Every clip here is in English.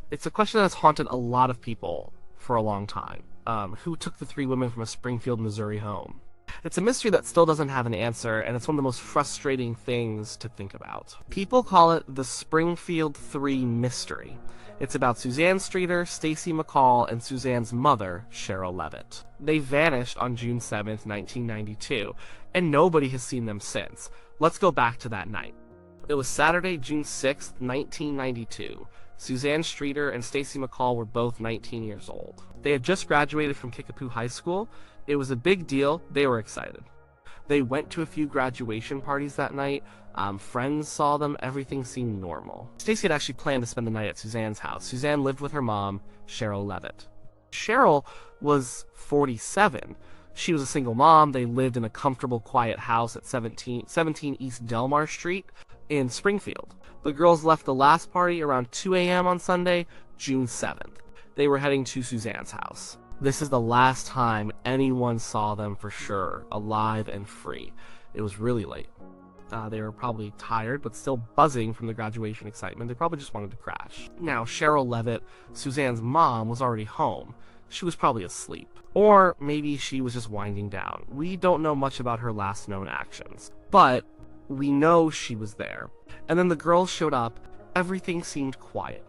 It's a question that's haunted a lot of people for a long time. Who took the three women from a Springfield, Missouri home? It's a mystery that still doesn't have an answer, and it's one of the most frustrating things to think about. People call it the Springfield 3 mystery. It's about Suzanne Streeter, Stacy McCall, and Suzanne's mother, Sherrill Levitt. They vanished on June 7th, 1992, and nobody has seen them since. Let's go back to that night. It was Saturday, June 6th, 1992. Suzanne Streeter and Stacy McCall were both 19 years old. They had just graduated from Kickapoo High School. It was a big deal. They were excited. They went to a few graduation parties that night. Friends saw them. Everything seemed normal. Stacy had actually planned to spend the night at Suzanne's house. Suzanne lived with her mom, Sherrill Levitt. Sherrill was 47. She was a single mom. They lived in a comfortable, quiet house at 17 East Delmar Street in Springfield. The girls left the last party around 2 a.m. on Sunday, June 7th. They were heading to Suzanne's house. This is the last time anyone saw them for sure, alive and free. It was really late. They were probably tired, but still buzzing from the graduation excitement. They probably just wanted to crash. Now, Sherrill Levitt, Suzanne's mom, was already home. She was probably asleep. Or maybe she was just winding down. We don't know much about her last known actions. But we know she was there. And then the girls showed up. Everything seemed quiet.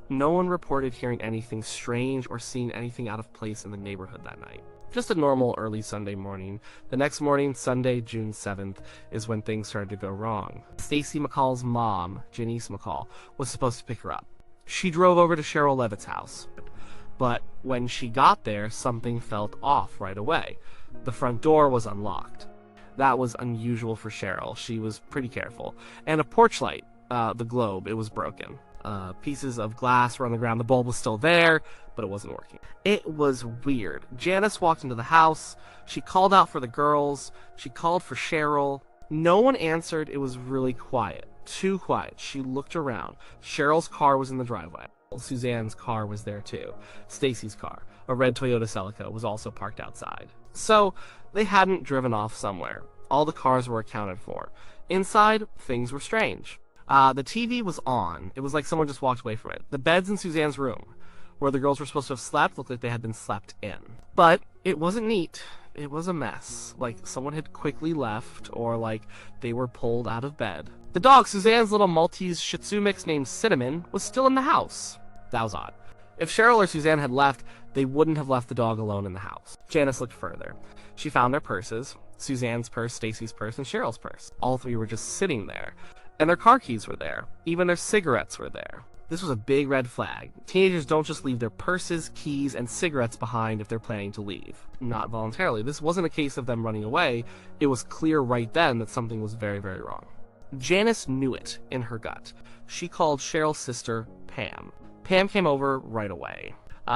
No one reported hearing anything strange or seeing anything out of place in the neighborhood that night. Just a normal early Sunday morning. The next morning, Sunday, June 7th, is when things started to go wrong. Stacy McCall's mom, Janice McCall, was supposed to pick her up. She drove over to Sherrill Levitt's house. But when she got there, something felt off right away. The front door was unlocked. That was unusual for Sherrill. She was pretty careful. And a porch light, the globe, it was broken. Pieces of glass were on the ground. The bulb was still there, but it wasn't working. It was weird. Janice walked into the house. She called out for the girls. She called for Sherrill. No one answered. It was really quiet. Too quiet. She looked around. Cheryl's car was in the driveway. Suzanne's car was there too. Stacy's car, a red Toyota Celica, was also parked outside. So they hadn't driven off somewhere. All the cars were accounted for. Inside, things were strange. The TV was on. It was like someone just walked away from it. The beds in Suzanne's room, where the girls were supposed to have slept, looked like they had been slept in. But it wasn't neat. It was a mess. Like someone had quickly left, or like they were pulled out of bed. The dog, Suzanne's little Maltese Shih Tzu mix named Cinnamon, was still in the house. That was odd. If Sherrill or Suzanne had left, they wouldn't have left the dog alone in the house. Janice looked further. She found their purses, Suzanne's purse, Stacy's purse, and Cheryl's purse. All three were just sitting there. And their car keys were there. Even their cigarettes were there. This was a big red flag. Teenagers don't just leave their purses, keys, and cigarettes behind if they're planning to leave. Not voluntarily. This wasn't a case of them running away. It was clear right then that something was very, very wrong. Janice knew it in her gut. She called Cheryl's sister, Pam. Pam came over right away.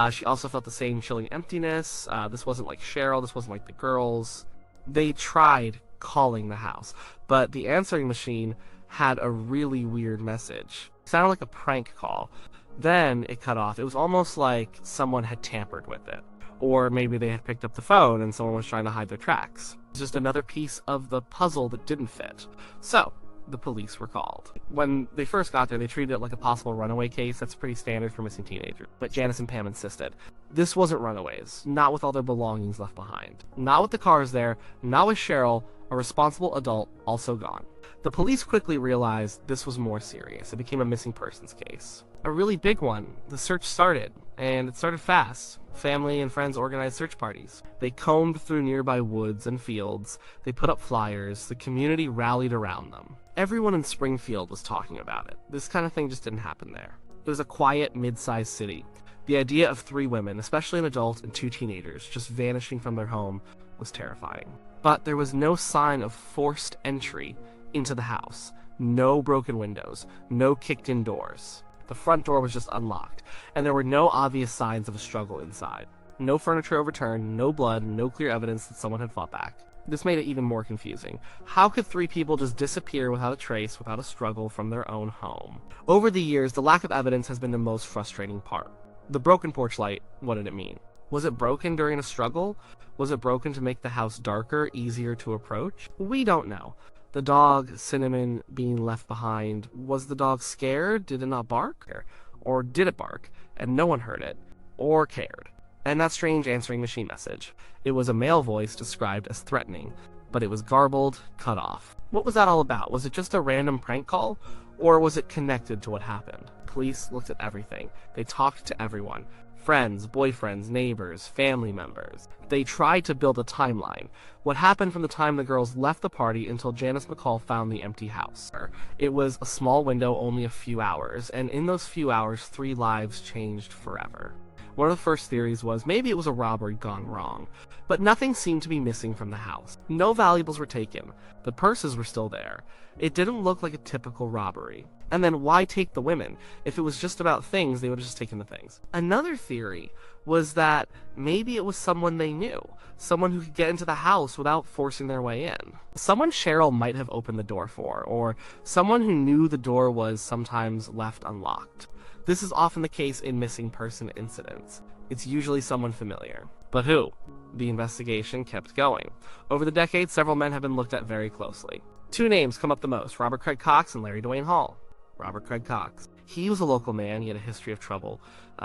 She also felt the same chilling emptiness. This wasn't like Sherrill. This wasn't like the girls. They tried calling the house, but the answering machine had a really weird message. It sounded like a prank call. Then it cut off. It was almost like someone had tampered with it. Or maybe they had picked up the phone and someone was trying to hide their tracks. It's just another piece of the puzzle that didn't fit. So, the police were called. When they first got there, they treated it like a possible runaway case. That's pretty standard for missing teenagers. But Janice and Pam insisted. This wasn't runaways. Not with all their belongings left behind. Not with the cars there. Not with Sherrill, a responsible adult, also gone. The police quickly realized this was more serious. It became a missing persons case. A really big one. The search started, and it started fast. Family and friends organized search parties. They combed through nearby woods and fields. They put up flyers. The community rallied around them. Everyone in Springfield was talking about it. This kind of thing just didn't happen there. It was a quiet, mid-sized city. The idea of three women, especially an adult and two teenagers, just vanishing from their home was terrifying. But there was no sign of forced entry into the house. No broken windows. No kicked-in doors. The front door was just unlocked, and there were no obvious signs of a struggle inside. No furniture overturned, no blood, no clear evidence that someone had fought back. This made it even more confusing. How could three people just disappear without a trace, without a struggle from their own home? Over the years, the lack of evidence has been the most frustrating part. The broken porch light, what did it mean? Was it broken during a struggle? Was it broken to make the house darker, easier to approach? We don't know. The dog, Cinnamon, being left behind, was the dog scared? Did it not bark? Or did it bark, and no one heard it, or cared? And that strange answering machine message. It was a male voice described as threatening, but it was garbled, cut off. What was that all about? Was it just a random prank call? Or was it connected to what happened? Police looked at everything. They talked to everyone. Friends, boyfriends, neighbors, family members. They tried to build a timeline. What happened from the time the girls left the party until Janice McCall found the empty house. It was a small window, only a few hours, and in those few hours, 3 lives changed forever. One of the first theories was maybe it was a robbery gone wrong, but nothing seemed to be missing from the house. No valuables were taken, but purses were still there. It didn't look like a typical robbery. And then why take the women? If it was just about things, they would have just taken the things. Another theory was that maybe it was someone they knew, someone who could get into the house without forcing their way in. Someone Sherrill might have opened the door for, or someone who knew the door was sometimes left unlocked. This is often the case in missing person incidents. It's usually someone familiar. But who? The investigation kept going. Over the decades, several men have been looked at very closely. 2 names come up the most: Robert Craig Cox and Larry DeWayne Hall. Robert Craig Cox. He was a local man. He had a history of trouble.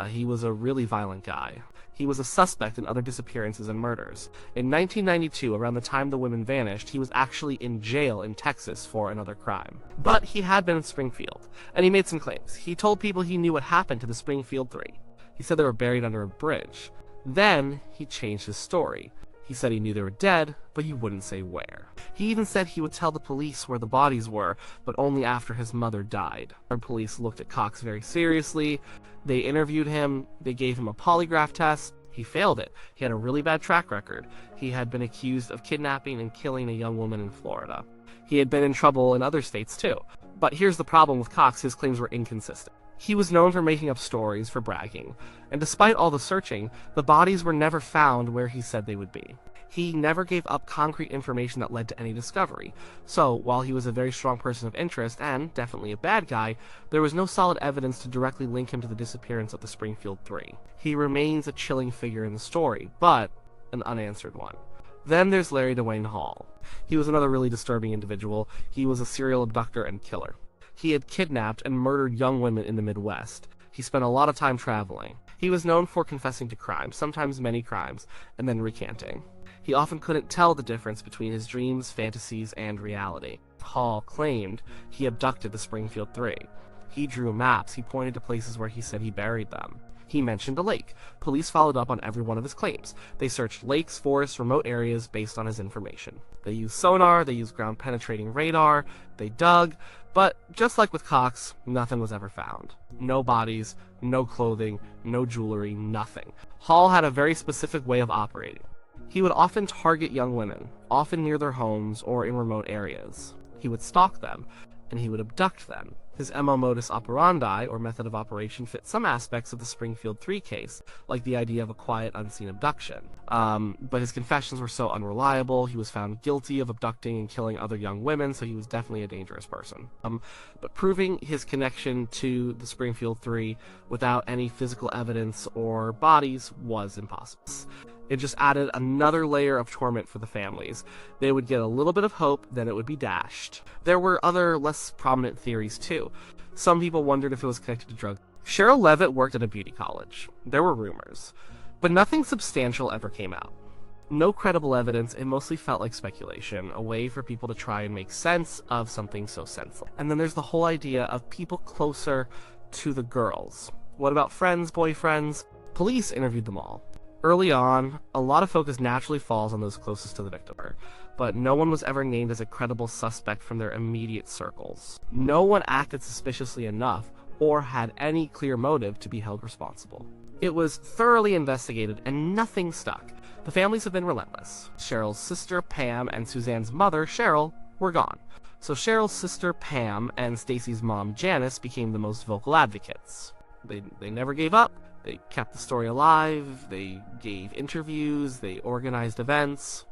He was a really violent guy. He was a suspect in other disappearances and murders. In 1992, around the time the women vanished, he was actually in jail in Texas for another crime. But he had been in Springfield, and he made some claims. He told people he knew what happened to the Springfield 3. He said they were buried under a bridge. Then he changed his story. He said he knew they were dead, but he wouldn't say where. He even said he would tell the police where the bodies were, but only after his mother died. Our police looked at Cox very seriously. They interviewed him. They gave him a polygraph test. He failed it. He had a really bad track record. He had been accused of kidnapping and killing a young woman in Florida. He had been in trouble in other states too. But here's the problem with Cox: his claims were inconsistent. He was known for making up stories, for bragging, and despite all the searching, the bodies were never found where he said they would be. He never gave up concrete information that led to any discovery. So, while he was a very strong person of interest, and definitely a bad guy, there was no solid evidence to directly link him to the disappearance of the Springfield 3. He remains a chilling figure in the story, but an unanswered one. Then there's Larry DeWayne Hall. He was another really disturbing individual. He was a serial abductor and killer. He had kidnapped and murdered young women in the Midwest. He spent a lot of time traveling. He was known for confessing to crimes, sometimes many crimes, and then recanting. He often couldn't tell the difference between his dreams, fantasies, and reality. Hall claimed he abducted the Springfield 3. He drew maps. He pointed to places where he said he buried them. He mentioned a lake. Police followed up on every one of his claims. They searched lakes, forests, remote areas based on his information. They used sonar, they used ground-penetrating radar, they dug, but just like with Cox, nothing was ever found. No bodies, no clothing, no jewelry, nothing. Hall had a very specific way of operating. He would often target young women, often near their homes or in remote areas. He would stalk them, and he would abduct them. His MO modus operandi, or method of operation, fit some aspects of the Springfield 3 case, like the idea of a quiet, unseen abduction. But his confessions were so unreliable. He was found guilty of abducting and killing other young women, so he was definitely a dangerous person. But proving his connection to the Springfield 3 without any physical evidence or bodies was impossible. It just added another layer of torment for the families. They would get a little bit of hope, then it would be dashed. There were other, less prominent theories too. Some people wondered if it was connected to drugs. Sherrill Levitt worked at a beauty college. There were rumors, but nothing substantial ever came out. No credible evidence. It mostly felt like speculation, a way for people to try and make sense of something so senseless. And then there's the whole idea of people closer to the girls. What about friends, boyfriends? Police interviewed them all. Early on, a lot of focus naturally falls on those closest to the victim, but no one was ever named as a credible suspect from their immediate circles. No one acted suspiciously enough or had any clear motive to be held responsible. It was thoroughly investigated and nothing stuck. The families have been relentless. Sherrill's sister, Pam, and Suzanne's mother, Sherrill, were gone. So Sherrill's sister, Pam, and Stacy's mom, Janice, became the most vocal advocates. They never gave up. They kept the story alive, they gave interviews, they organized events,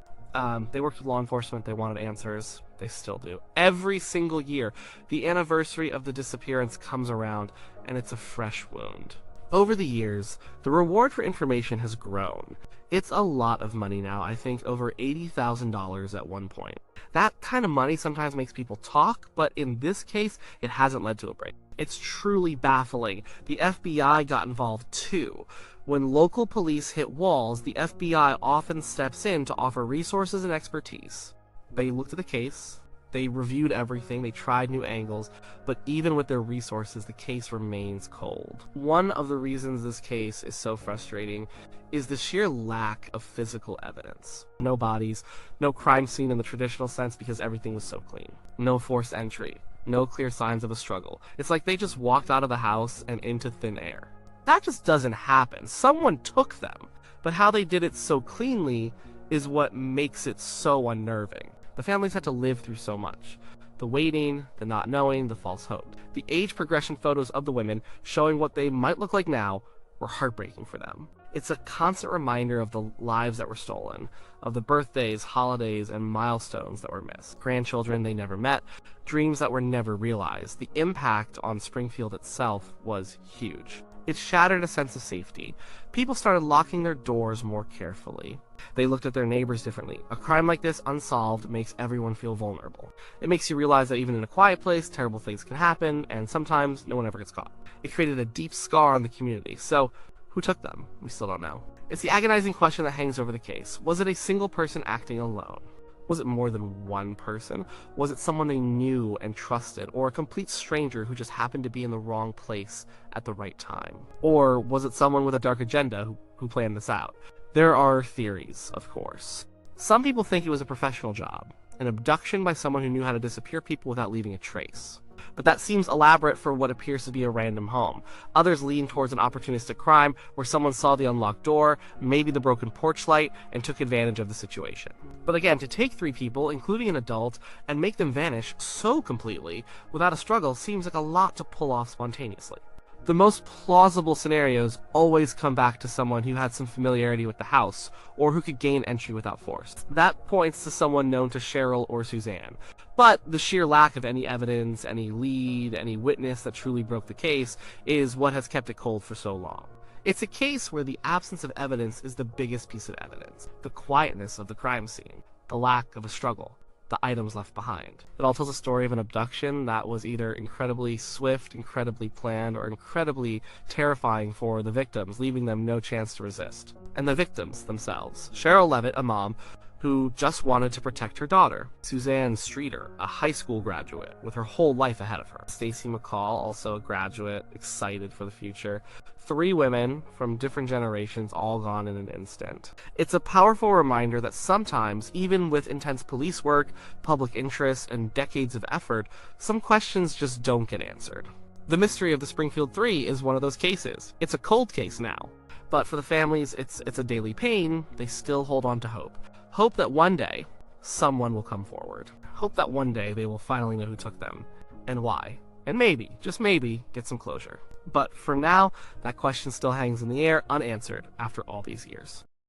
they worked with law enforcement, they wanted answers, they still do. Every single year, the anniversary of the disappearance comes around, and it's a fresh wound. Over the years, the reward for information has grown. It's a lot of money now, I think over $80,000 at one point. That kind of money sometimes makes people talk, but in this case, it hasn't led to a break. It's truly baffling. The FBI got involved too. When local police hit walls, the FBI often steps in to offer resources and expertise. They looked at the case, they reviewed everything, they tried new angles, but even with their resources, the case remains cold. One of the reasons this case is so frustrating is the sheer lack of physical evidence. No bodies, no crime scene in the traditional sense because everything was so clean. No forced entry, no clear signs of a struggle. It's like they just walked out of the house and into thin air. That just doesn't happen. Someone took them, but how they did it so cleanly is what makes it so unnerving. The families had to live through so much. The waiting, the not knowing, the false hope. The age progression photos of the women showing what they might look like now were heartbreaking for them. It's a constant reminder of the lives that were stolen, of the birthdays, holidays, and milestones that were missed. Grandchildren they never met, dreams that were never realized. The impact on Springfield itself was huge. It shattered a sense of safety. People started locking their doors more carefully. They looked at their neighbors differently. A crime like this, unsolved, makes everyone feel vulnerable. It makes you realize that even in a quiet place, terrible things can happen, and sometimes no one ever gets caught. It created a deep scar on the community. So, who took them? We still don't know. It's the agonizing question that hangs over the case. Was it a single person acting alone? Was it more than one person? Was it someone they knew and trusted, or a complete stranger who just happened to be in the wrong place at the right time? Or was it someone with a dark agenda who planned this out? There are theories, of course. Some people think it was a professional job, an abduction by someone who knew how to disappear people without leaving a trace. But that seems elaborate for what appears to be a random home. Others lean towards an opportunistic crime where someone saw the unlocked door, maybe the broken porch light, and took advantage of the situation. But again, to take 3 people, including an adult, and make them vanish so completely without a struggle seems like a lot to pull off spontaneously. The most plausible scenarios always come back to someone who had some familiarity with the house, or who could gain entry without force. That points to someone known to Sherrill or Suzanne. But the sheer lack of any evidence, any lead, any witness that truly broke the case is what has kept it cold for so long. It's a case where the absence of evidence is the biggest piece of evidence. The quietness of the crime scene, the lack of a struggle, the items left behind. It all tells a story of an abduction that was either incredibly swift, incredibly planned, or incredibly terrifying for the victims, leaving them no chance to resist. And the victims themselves. Sherrill Levitt, a mom who just wanted to protect her daughter. Suzanne Streeter, a high school graduate with her whole life ahead of her. Stacy McCall, also a graduate, excited for the future. 3 women from different generations, all gone in an instant. It's a powerful reminder that sometimes, even with intense police work, public interest, and decades of effort, some questions just don't get answered. The mystery of the Springfield 3 is one of those cases. It's a cold case now. But for the families, it's a daily pain. They still hold on to hope. Hope that one day, someone will come forward. Hope that one day they will finally know who took them, and why. And maybe, just maybe, get some closure. But for now, that question still hangs in the air, unanswered, after all these years.